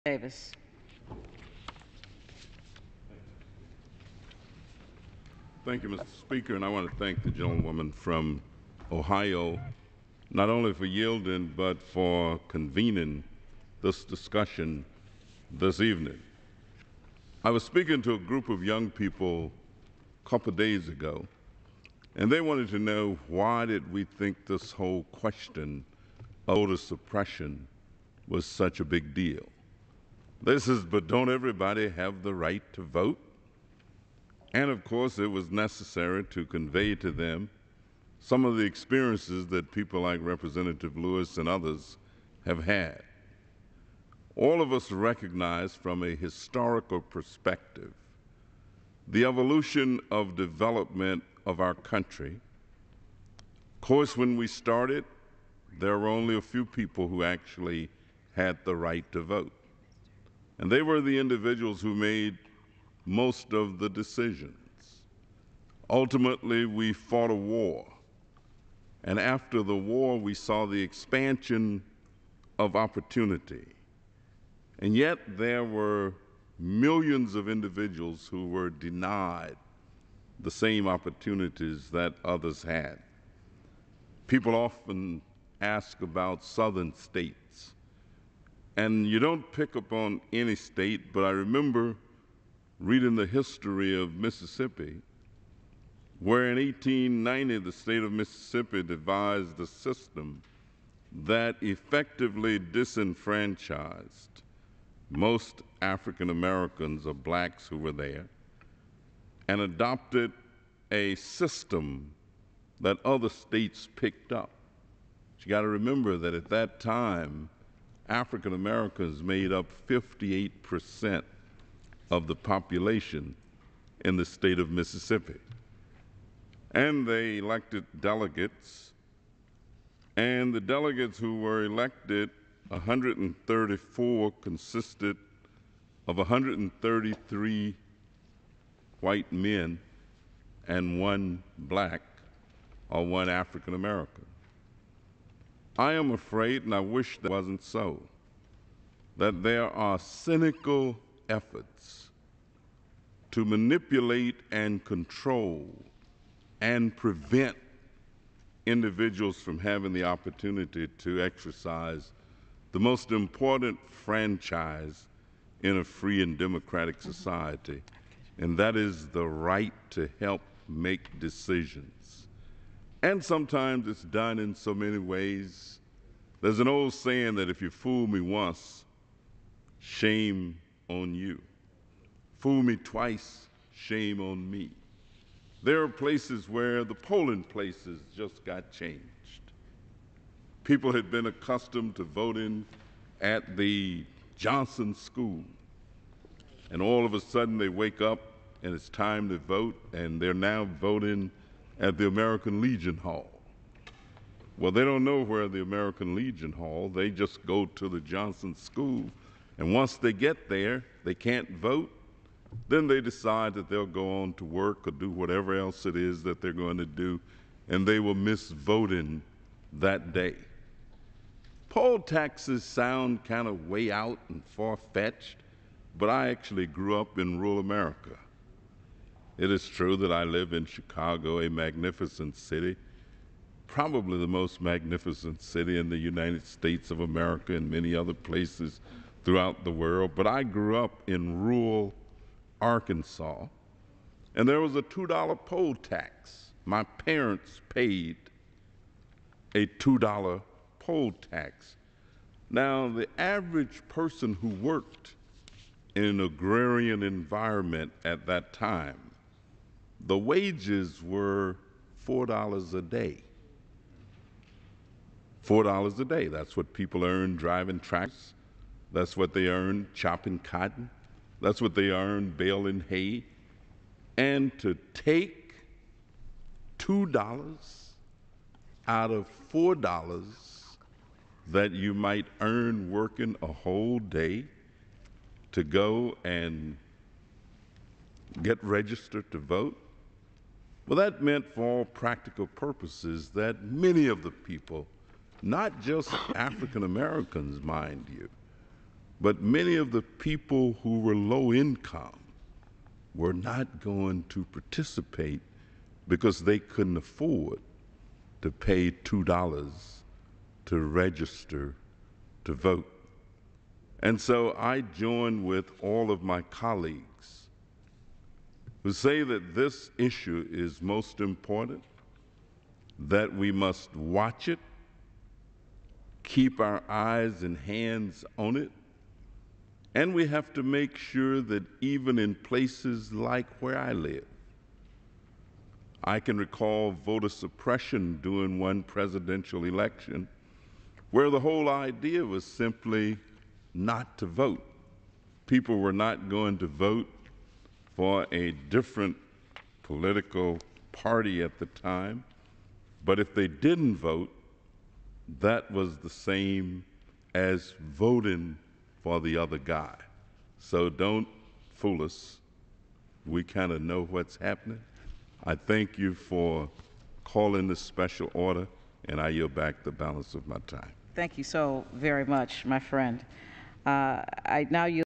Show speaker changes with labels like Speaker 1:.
Speaker 1: Davis.
Speaker 2: Thank you, Mr. Speaker, and I want to thank the gentlewoman from Ohio not only for yielding but for convening this discussion this evening. I was speaking to a group of young people a couple of days ago, and they wanted to know why did we think this whole question of voter suppression was such a big deal. This is, but don't everybody have the right to vote? And of course, it was necessary to convey to them some of the experiences that people like Representative Lewis and others have had. All of us recognize from a historical perspective the evolution of development of our country. Of course, when we started, there were only a few people who actually had the right to vote. And they were the individuals who made most of the decisions. Ultimately, we fought a war. And after the war, we saw the expansion of opportunity. And yet, there were millions of individuals who were denied the same opportunities that others had. People often ask about southern states. And you don't pick up on any state, but I remember reading the history of Mississippi, where in 1890 the state of Mississippi devised a system that effectively disenfranchised most African Americans or blacks who were there and adopted a system that other states picked up. But you got to remember that at that time, African Americans made up 58% of the population in the state of Mississippi. And they elected delegates, and the delegates who were elected, 134, consisted of 133 white men and one black or one African American. I am afraid, and I wish that wasn't so, that there are cynical efforts to manipulate and control and prevent individuals from having the opportunity to exercise the most important franchise in a free and democratic society, and that is the right to help make decisions. And sometimes it's done in so many ways. There's an old saying that if you fool me once, shame on you. Fool me twice, shame on me. There are places where the polling places just got changed. People had been accustomed to voting at the Johnson School, and all of a sudden they wake up and it's time to vote, and they're now voting at the American Legion Hall. Well, they don't know where the American Legion Hall, they just go to the Johnson School, and once they get there, they can't vote. Then they decide that they'll go on to work or do whatever else it is that they're going to do, and they will miss voting that day. Poll taxes sound kind of way out and far-fetched, but I actually grew up in rural America. It is true that I live in Chicago, a magnificent city, probably the most magnificent city in the United States of America and many other places throughout the world, but I grew up in rural Arkansas, and there was a $2 poll tax. My parents paid a $2 poll tax. Now, the average person who worked in an agrarian environment at that time, the wages were $4 a day. $4 a day, that's what people earn driving tractors. That's what they earn chopping cotton. That's what they earn baling hay. And to take $2 out of $4 that you might earn working a whole day to go and get registered to vote, well, that meant for all practical purposes that many of the people, not just African Americans, mind you, But many of the people who were low income were not going to participate because they couldn't afford to pay $2 to register to vote. And so I join with all of my colleagues who say that this issue is most important, that we must watch it, keep our eyes and hands on it, and we have to make sure that even in places like where I live, I can recall voter suppression during one presidential election where the whole idea was simply not to vote. People were not going to vote for a different political party at the time, but if they didn't vote, that was the same as voting for the other guy. So don't fool us. We kind of know what's happening. I thank you for calling this special order, and I yield back the balance of my time.
Speaker 1: Thank you so very much, my friend. I now yield